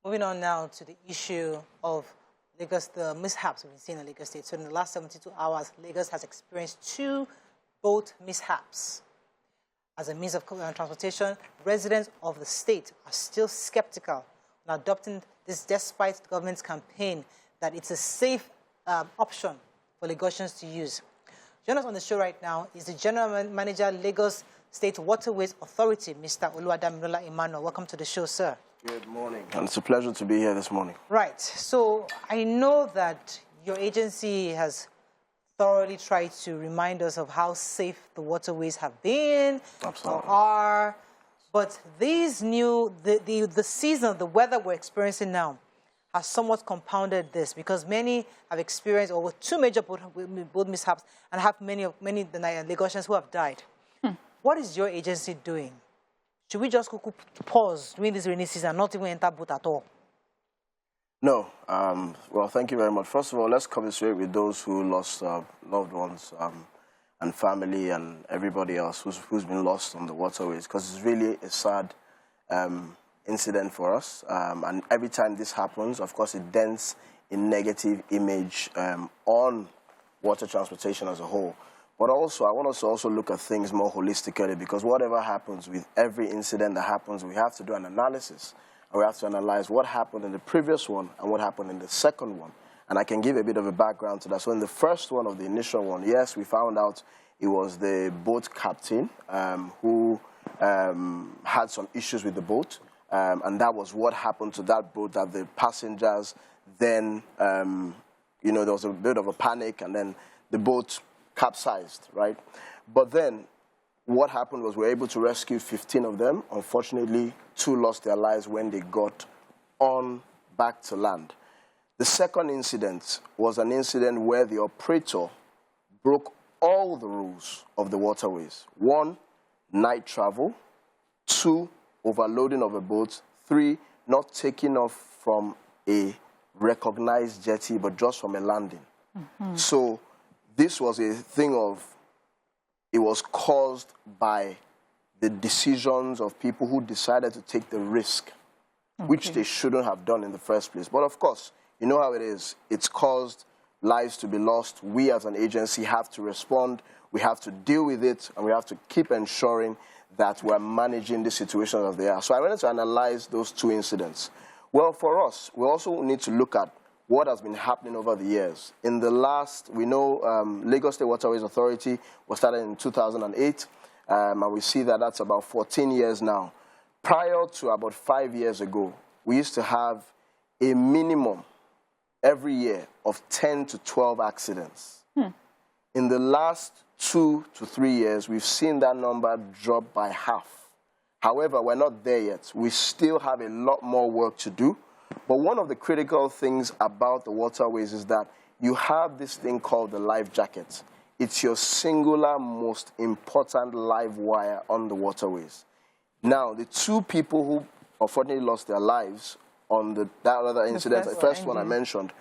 Moving on now to the issue of Lagos, the mishaps we've seen in Lagos State. So in the last 72 hours, Lagos has experienced 2 boat mishaps. As a means of transportation, residents of the state are still skeptical on adopting this despite the government's campaign that it's a safe option for Lagosians to use. Joining us on the show right now is the General Manager, Lagos State Waterways Authority, Mr. Oluwadamilola Emmanuel. Welcome to the show, sir. Good morning. And it's a pleasure to be here this morning. Right. So I know that your agency has thoroughly tried to remind us of how safe the waterways have been or are. But these new, the season, the weather we're experiencing now has somewhat compounded this because many have experienced over 2 major boat mishaps and have many Lagosians who have died. What is your agency doing? Should we just pause during this rainy season and not even enter boat at all? No. Well, thank you very much. First of all, let's commiserate with those who lost loved ones and family and everybody else who's been lost on the waterways, because it's really a sad incident for us. And every time this happens, of course, it dents a negative image on water transportation as a whole. But also, I want us to also look at things more holistically, because whatever happens with every incident that happens, we have to do an analysis. And we have to analyze what happened in the previous one and what happened in the second one. And I can give a bit of a background to that. So in the first one, of the initial one, yes, we found out it was the boat captain who had some issues with the boat. And that was what happened to that boat, that the passengers then, there was a bit of a panic, and then the boat capsized, right? But then what happened was we were able to rescue 15 of them. Unfortunately, 2 lost their lives when they got on back to land. The second incident was an incident where the operator broke all the rules of the waterways. 1, night travel. 2, overloading of a boat. 3, not taking off from a recognized jetty, but just from a landing. So this was a thing of, it was caused by the decisions of people who decided to take the risk, which they shouldn't have done in the first place. But of course, you know how it is. It's caused lives to be lost. We as an agency have to respond. We have to deal with it, and we have to keep ensuring that we're managing the situation as they are. So I wanted to analyze those 2 incidents. Well, for us, we also need to look at what has been happening over the years. In the last, we know Lagos State Waterways Authority was started in 2008, and we see that that's about 14 years now. Prior to about 5 years ago, we used to have a minimum every year of 10 to 12 accidents. In the last 2 to 3 years, we've seen that number drop by half. However, we're not there yet. We still have a lot more work to do. But one of the critical things about the waterways is that you have this thing called the life jacket. It's your singular most important live wire on the waterways. Now, the 2 people who unfortunately lost their lives on that other incident, the first one I mentioned,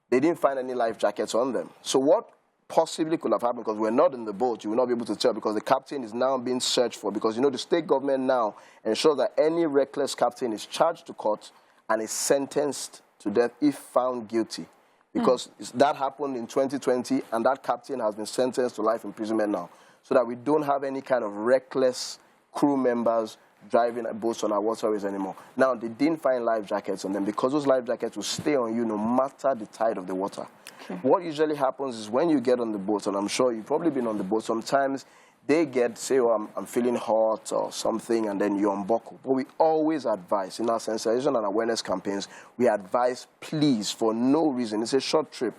they didn't find any life jackets on them. So what possibly could have happened, because we're not in the boat, you will not be able to tell, because the captain is now being searched for, because the state government now ensures that any reckless captain is charged to court and is sentenced to death if found guilty. Because that happened in 2020, and that captain has been sentenced to life imprisonment now, so that we don't have any kind of reckless crew members driving boats on our waterways anymore. Now, they didn't find life jackets on them, because those life jackets will stay on you no matter the tide of the water. What usually happens is when you get on the boat, and I'm sure you've probably been on the boat, sometimes they say, oh, I'm feeling hot or something, and then you unbuckle. But we always advise, in our sensitization and awareness campaigns, we advise, please, for no reason, it's a short trip,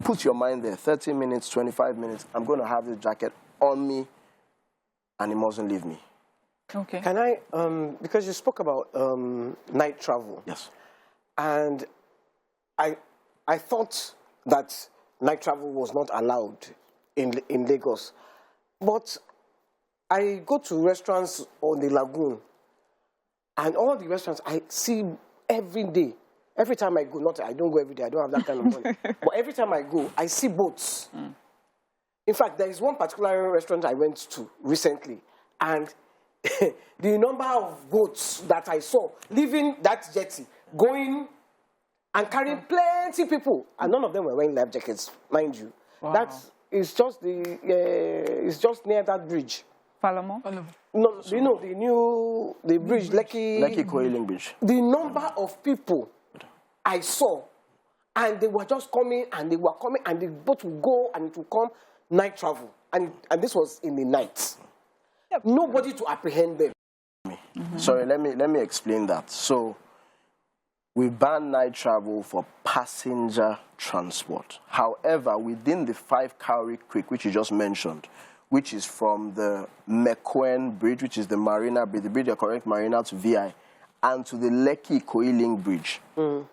put your mind there, 30 minutes, 25 minutes, I'm going to have this jacket on me, and it mustn't leave me. Okay. Can I, because you spoke about night travel. Yes. And I thought that night travel was not allowed in Lagos. But I go to restaurants on the lagoon, and all the restaurants I see every day. Every time I go, I don't go every day, I don't have that kind of money. But every time I go, I see boats. In fact, there is one particular restaurant I went to recently, and the number of boats that I saw leaving that jetty, going and carrying plenty people, and none of them were wearing life jackets, mind you. Wow. That is just it's just near that bridge. Palamo? No, you know the bridge, Lekki Coiling Bridge. The number of people I saw, and they were just coming, and they were coming, and the boat would go and it would come, night travel, and this was in the night. Yep. Nobody to apprehend them. Sorry, let me explain that. So, we ban night travel for passenger transport. However, within the 5 Cowrie Creek, which you just mentioned, which is from the Mekwen Bridge, which is the Marina Bridge, the bridge that connects Marina to VI, and to the Lekki Coiling Bridge,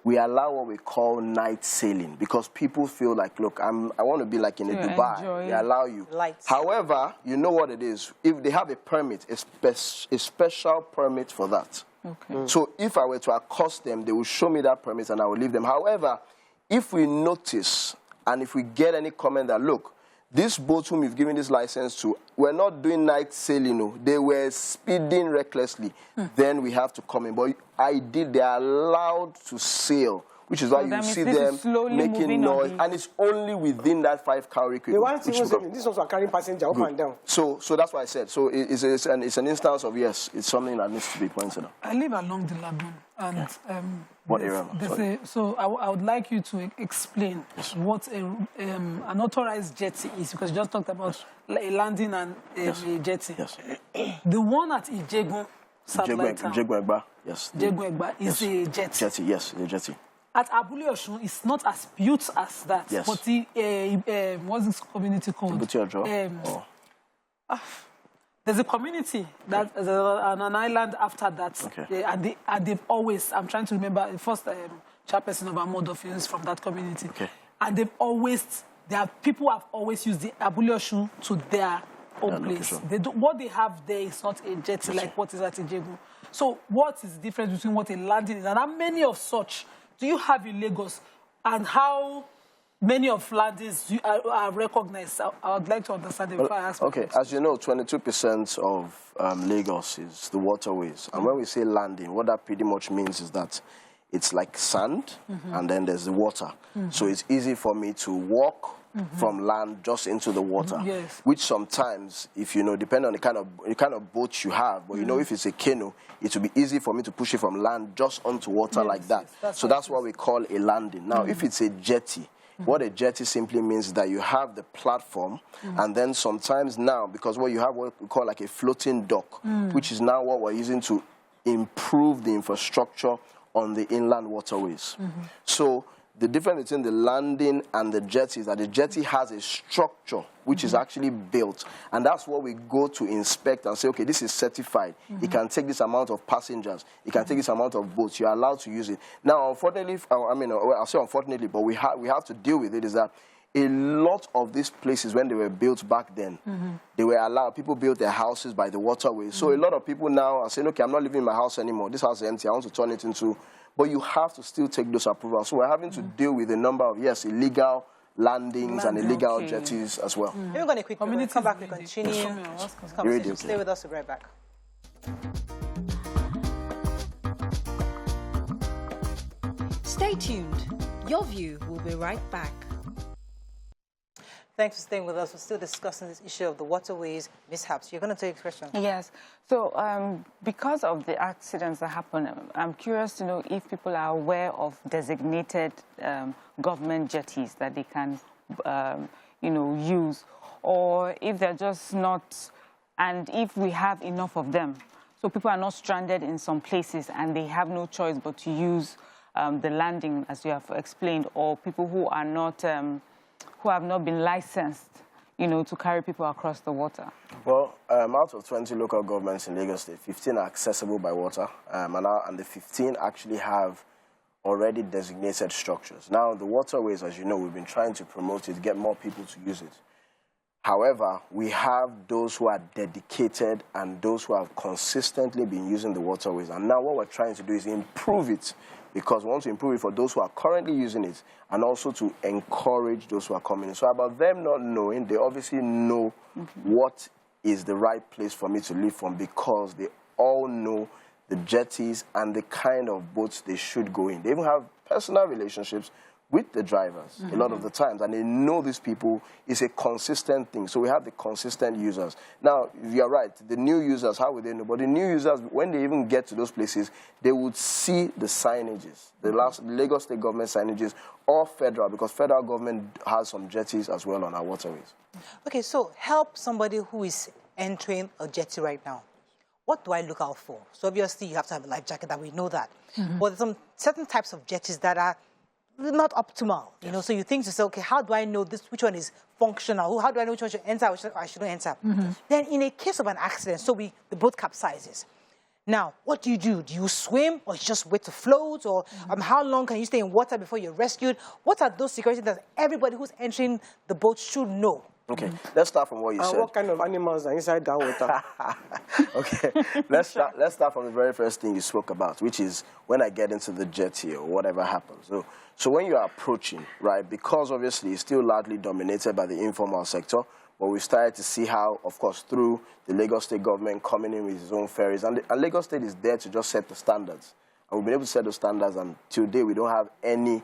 we allow what we call night sailing because people feel like, look, I want to be like in a Dubai. They allow you. Lights. However, you know what it is. If they have a permit, a special permit for that. Okay. So if I were to accost them, they will show me that permit and I will leave them. However, if we notice and if we get any comment that, look, these boats whom you've given this license to were not doing night sailing, no. They were speeding recklessly, then we have to come in. But they are allowed to sail, which is why you see them making noise. And it's only within that 5 Cowrie Creek. This ones are carrying passengers up and down. So that's why I said. So it's an instance of, yes, it's something that needs to be pointed out. I live along the lagoon. And what area? So I would like you to explain what an authorized jetty is, because you just talked about a landing and a jetty. Yes. The one at Ijegun satellite town. Ijegun-Egba, yes. Ijegun-Egba is a jetty. Jetty, yes, a jetty. At Abule Osun, it's not as built as that. Yes. But what's this community called? There's a community that is an island after that. Okay. And they've always, I'm trying to remember, the first chairperson of our Amodofin is from that community. Okay. And they've always, people have always used the Abule Osun to their own place. What they have there is not a jetty like what is at Ijegun. So what is the difference between what a landing is and how many of such do you have in Lagos, and how many of landings are recognized? I would like to understand if I ask. Okay, as you know, 22% of Lagos is the waterways. And when we say landing, what that pretty much means is that it's like sand, and then there's the water. So it's easy for me to walk from land just into the water, which sometimes, if you know, depending on the kind of boat you have, but you know, if it's a canoe, it will be easy for me to push it from land just onto water like that. So that's what we call a landing. Now, if it's a jetty, what a jetty simply means is that you have the platform, and then sometimes now, because what you have what we call like a floating dock, which is now what we're using to improve the infrastructure on the inland waterways. So the difference between the landing and the jetty is that the jetty has a structure which is actually built, and that's what we go to inspect and say, okay, this is certified. It can take this amount of passengers. It can take this amount of boats. You're allowed to use it. Now, unfortunately, I'll say unfortunately, but we have to deal with it, is that a lot of these places, when they were built back then, they were allowed. People built their houses by the waterways. So a lot of people now are saying, okay, I'm not living in my house anymore. This house is empty. I want to turn it into... But you have to still take those approvals. So we're having to deal with a number of, illegal landings and illegal jetties as well. We're going to quick minute. Come back, we continue. Stay with us, we'll be right back. Stay tuned. Your View will be right back. Thanks for staying with us. We're still discussing this issue of the waterways mishaps. You're going to take a question. Yes. So because of the accidents that happen, I'm curious to know if people are aware of designated government jetties that they can, use, or if they're just not, and if we have enough of them. So people are not stranded in some places and they have no choice but to use the landing, as you have explained, or people who are not... who have not been licensed, to carry people across the water? Well, out of 20 local governments in Lagos State, 15 are accessible by water, and the 15 actually have already designated structures. Now, the waterways, as you know, we've been trying to promote it, get more people to use it. However, we have those who are dedicated and those who have consistently been using the waterways. And now what we're trying to do is improve it, because we want to improve it for those who are currently using it and also to encourage those who are coming in. So about them not knowing, they obviously know what is the right place for me to live from, because they all know the jetties and the kind of boats they should go in. They even have personal relationships with the drivers a lot of the times, and they know these people. Is a consistent thing. So we have the consistent users. Now, you're right, the new users, how would they know? But the new users, when they even get to those places, they would see the signages, the Lagos State government signages, or federal, because federal government has some jetties as well on our waterways. Okay, so help somebody who is entering a jetty right now. What do I look out for? So obviously you have to have a life jacket, and we know that. But there's some certain types of jetties that are not optimal, you know, so you think to say, okay, how do I know which one is functional? How do I know which one should enter, which I shouldn't enter? Then in a case of an accident, so the boat capsizes. Now, what do? Do you swim, or just wait to float? Or how long can you stay in water before you're rescued? What are those securities that everybody who's entering the boat should know? Okay, let's start from what you said. What kind of animals are inside that water? Okay, let's start from the very first thing you spoke about, which is when I get into the jetty or whatever happens. So when you are approaching, right, because obviously it's still largely dominated by the informal sector, but we started to see how, of course, through the Lagos State government coming in with its own ferries, and Lagos State is there to just set the standards. And we've been able to set those standards, and today we don't have any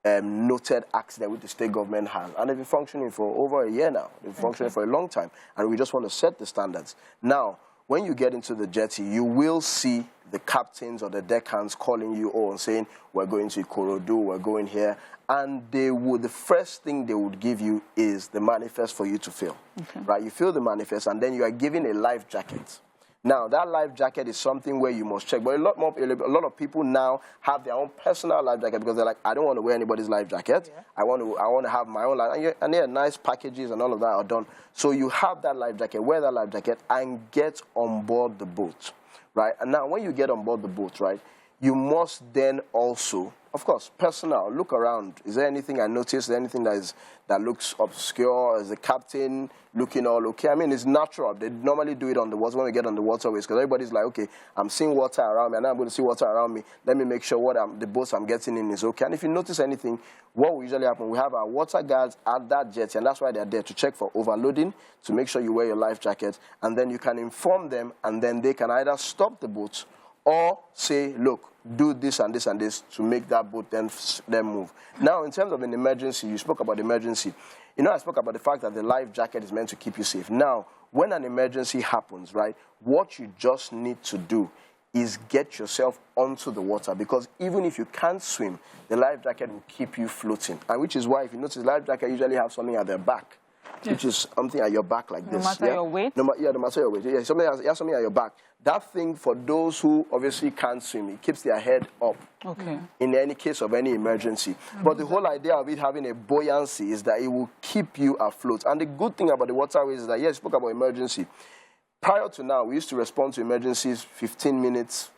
noted accident which the state government has. And they've been functioning for over a year now. They've been functioning for a long time. And we just want to set the standards. Now, when you get into the jetty, you will see the captains or the deckhands calling you and saying, we're going to Ikorodu, we're going here. And the first thing they would give you is the manifest for you to fill. Right? You fill the manifest, and then you are given a life jacket. Now, that life jacket is something where you must check. But a lot of people now have their own personal life jacket, because they're like, I don't want to wear anybody's life jacket. Yeah. I want to have my own life. And yeah, nice packages and all of that are done. So you have that life jacket, wear that life jacket, and get on board the boat, right? And now, when you get on board the boat, right, you must then also, of course, personal, look around. Is there anything I noticed? Is there anything that looks obscure? Is the captain looking all okay? I mean, it's natural. They normally do it on the water when we get on the waterways, because everybody's like, okay, I'm seeing water around me, and I'm going to see water around me. Let me make sure the boats I'm getting in is okay. And if you notice anything, what will usually happen, we have our water guards at that jetty, and that's why they're there, to check for overloading, to make sure you wear your life jacket, and then you can inform them, and then they can either stop the boat or say, look, do this and this and this to make that boat then move. Now, in terms of an emergency, you spoke about emergency. You know, I spoke about the fact that the life jacket is meant to keep you safe. Now, when an emergency happens, right, what you just need to do is get yourself onto the water, because even if you can't swim, the life jacket will keep you floating. And which is why, if you notice, life jacket usually have something at their back. Yes. Which is something at your back like this. No matter your weight? No matter your weight. Yeah, something at your back. That thing, for those who obviously can't swim, it keeps their head up. Okay. In any case of any emergency. But the whole idea of it having a buoyancy is that it will keep you afloat. And the good thing about the waterways is that, yes, spoke about emergency. Prior to now, we used to respond to emergencies 15 minutes,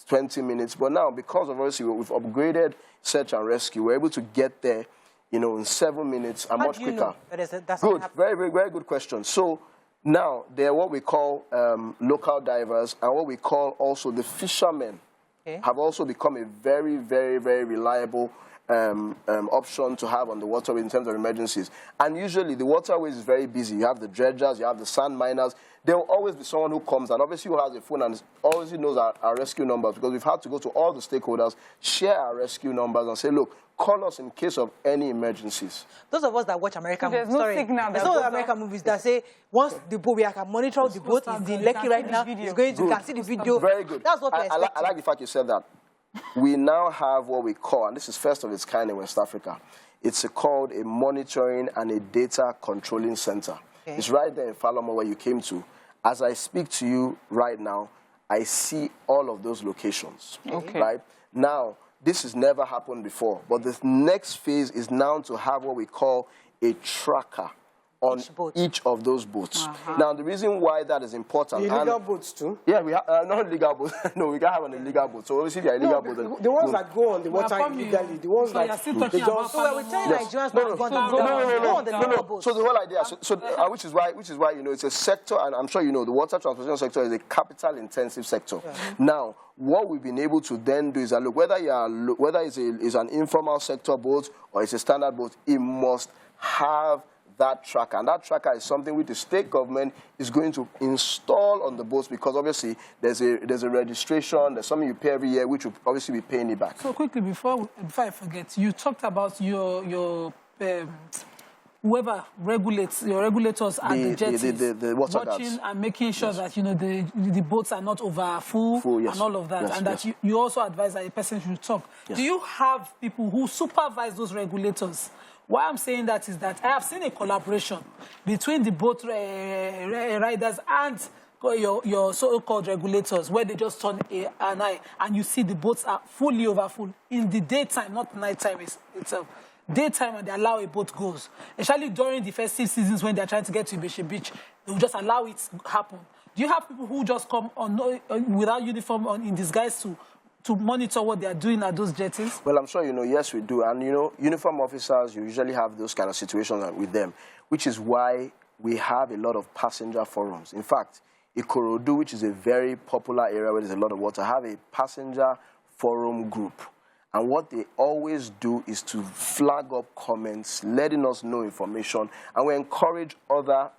20 minutes. But now, because of obviously we've upgraded search and rescue, we're able to get there, in 7 minutes and much quicker. That's good, very, very, very good question. So now they're what we call local divers, and what we call also the fishermen have also become a very, very, very reliable option to have on the waterway in terms of emergencies. And usually the waterways is very busy. You have the dredgers, you have the sand miners. There will always be someone who comes, and obviously who has a phone and always knows our rescue numbers, because we've had to go to all the stakeholders, share our rescue numbers, and say, look, call us in case of any emergencies. Those of us that watch American movies, no signal. There's no American movies that say, once the boat, we can monitor the boat, is the Lekki right now, is going to, you can see the video. Very good. That's what we're expecting. I like the fact you said that. We now have what we call, and this is first of its kind in West Africa, it's called a monitoring and a data controlling center. Okay. It's right there in Falomo where you came to. As I speak to you right now, I see all of those locations. Okay. Right? Now, this has never happened before, but the next phase is now to have what we call a tracker on each of those boats. Now, the reason why that is important... Illegal boats too? Yeah, we have not illegal boats. No, we can't have an illegal boat. So obviously, if you're illegal boat... The ones that go on the water illegally, the ones that... So we're telling Nigerians not to go on the legal boats. So the whole idea... which is why, it's a sector, and I'm sure you know, the water transportation sector is a capital-intensive sector. Yeah. Now, what we've been able to then do is that, look, whether it's an informal sector boat or it's a standard boat, it must have that tracker. And that tracker is something which the state government is going to install on the boats, because obviously there's a registration, there's something you pay every year, which will obviously be paying it back. So quickly, before I forget, you talked about your whoever regulates, your regulators at the jetties, the water watching guards. and making sure that, you know, the boats are not over full, yes. and all of that, Yes, and that you also advise that a person should talk. Yes. Do you have people who supervise those regulators? Why I'm saying that is that I have seen a collaboration between the boat riders and your so-called regulators, where they just turn an eye and you see the boats are fully overfull in the daytime, not nighttime itself. Daytime, and they allow a boat goes. Especially during the festive seasons when they're trying to get to Beach, they will just allow it to happen. Do you have people who just come on without uniform in disguise to monitor what they are doing at those jetties? Well, I'm sure you know, yes, we do. And, you know, uniform officers, you usually have those kind of situations with them, which is why we have a lot of passenger forums. In fact, Ikorodu, which is a very popular area where there's a lot of water, have a passenger forum group. And what they always do is to flag up comments, letting us know information. And we encourage other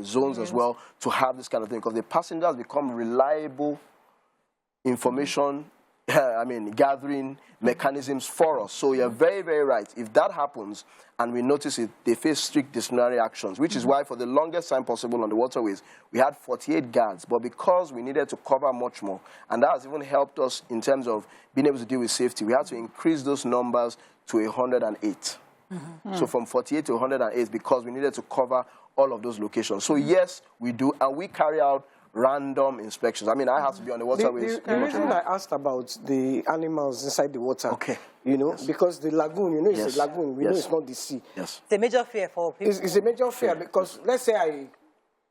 zones as well to have this kind of thing, because the passengers become reliable information, gathering mechanisms for us. So you're very, very right. If that happens and we notice it, they face strict disciplinary actions, which is why for the longest time possible on the waterways, we had 48 guards. But because we needed to cover much more, and that has even helped us in terms of being able to deal with safety, we had to increase those numbers to 108. So from 48 to 108, because we needed to cover all of those locations. So yes, we do, and we carry out random inspections. I mean, I have to be on the waterways. The reason I asked about the animals inside the water, you know, because the lagoon, you know, it's a lagoon. We know it's not the sea. It's a major fear for people. It's a major fear because let's say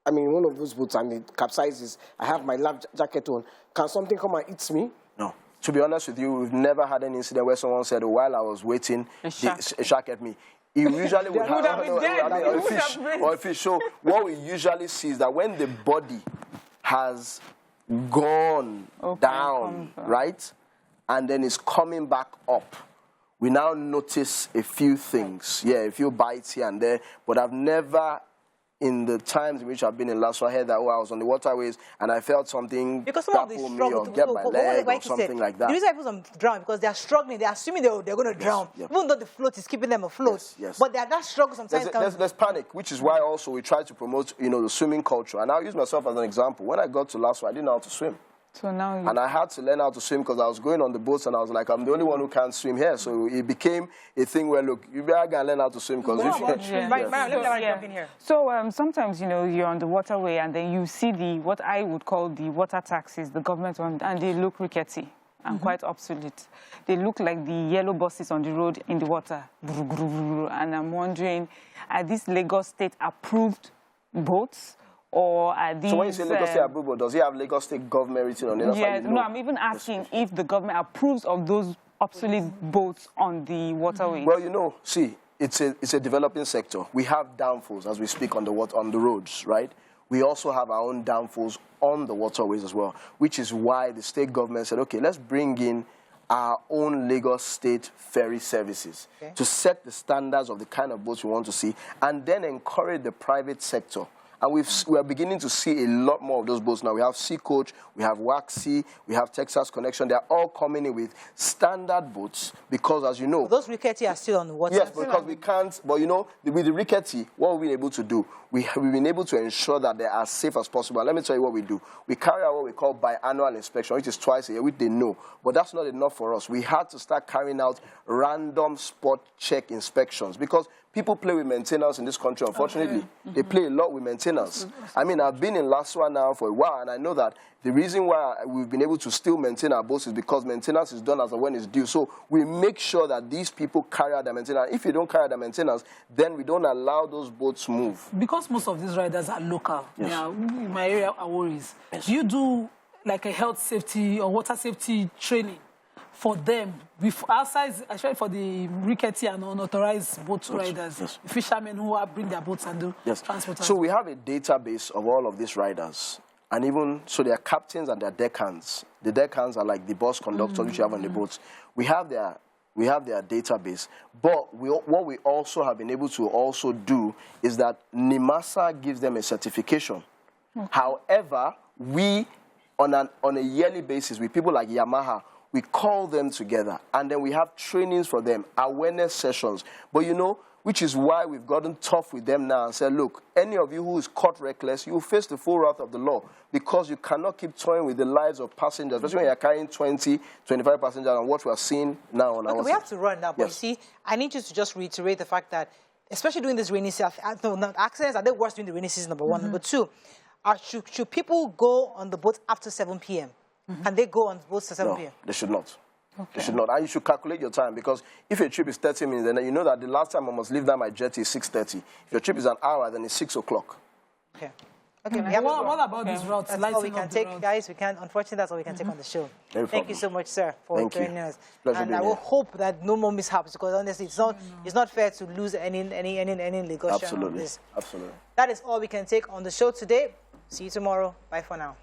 I'm in one of those boats and it capsizes. I have my life jacket on. Can something come and eat me? No. To be honest with you, we've never had an incident where someone said, while I was waiting, a shark ate me. You usually would have or a fish. So what we usually see is that when the body has gone down, right, and then it's coming back up, we now notice a few things. Yeah, a few bites here and there, but I've never, in the times in which I've been in Lasso, I heard that, I was on the waterways and I felt something grapple me or get my leg or something like that. The reason people drown because they are struggling. They are assuming they're going to drown, even though the float is keeping them afloat. But they are that struggle sometimes. There's panic, which is why also we try to promote, you know, the swimming culture. And I'll use myself as an example. When I got to Lasso, I didn't know how to swim. So now and I had to learn how to swim because I was going on the boats and I was like, I'm the only one who can't swim here. So it became a thing where, look, you better go and learn how to swim because So sometimes, you know, you're on the waterway and then you see what I would call the water taxis, the government one, and they look rickety and quite obsolete. They look like the yellow buses on the road in the water. And I'm wondering, are these Lagos State approved boats? Or are these, so when you say Lagos State approved, does he have Lagos State government written on it? Yeah, no, I'm even asking if the government approves of those obsolete boats on the waterways. Well, you know, see, it's a developing sector. We have downfalls as we speak on the roads, right? We also have our own downfalls on the waterways as well, which is why the state government said, okay, let's bring in our own Lagos State ferry services to set the standards of the kind of boats we want to see and then encourage the private sector. And we are beginning to see a lot more of those boats now. We have Sea Coach, we have Waxy, we have Texas Connection. They're all coming in with standard boats because, as you know... But those rickety are still on the water. Yes, because we can't... But, you know, with the rickety, what we've been able to do, we've been able to ensure that they are as safe as possible. And let me tell you what we do. We carry out what we call biannual inspection, which is twice a year, which they know. But that's not enough for us. We had to start carrying out random spot check inspections because people play with maintenance in this country, unfortunately. They play a lot with maintenance. I mean, I've been in Laswa now for a while, and I know that the reason why we've been able to still maintain our boats is because maintenance is done as and when it's due. So we make sure that these people carry out their maintenance. If you don't carry out their maintenance, then we don't allow those boats move. Because most of these riders are local, in my area are worries. Do you do like a health safety or water safety training for them, outside, especially for the rickety and unauthorized boat riders, fishermen who bring their boats and do transport? So we have a database of all of these riders. And even, so they are captains and they are deckhands. The deckhands are like the bus conductors which you have on the boats. We have their We have their database. But what we also have been able to also do is that NIMASA gives them a certification. However, we, on a yearly basis, with people like Yamaha, we call them together, and then we have trainings for them, awareness sessions. But you know, which is why we've gotten tough with them now and said, look, any of you who is caught reckless, you will face the full wrath of the law, because you cannot keep toying with the lives of passengers, especially when you're carrying 20, 25 passengers, and what we are seeing now on our we have to run now, but yes. you see, I need you to just reiterate the fact that, especially during this rainy season, accidents are they worse during the rainy season, number one. Number two, should people go on the boat after 7 p.m.? Can they go on boats to 7 p.m.? No, they should not. Okay. They should not. And you should calculate your time, because if your trip is 30 minutes, then you know that the last time I must leave down my jetty is 6:30. If your trip is an hour, then it's 6 o'clock. Okay. Okay. What about these routes? That's all we can take, guys. Unfortunately, that's all we can take on the show. Thank you so much, sir, for joining us. Pleasure and I will hope that no more mishaps, because honestly, it's not fair to lose any legal share on this. Absolutely. That is all we can take on the show today. See you tomorrow. Bye for now.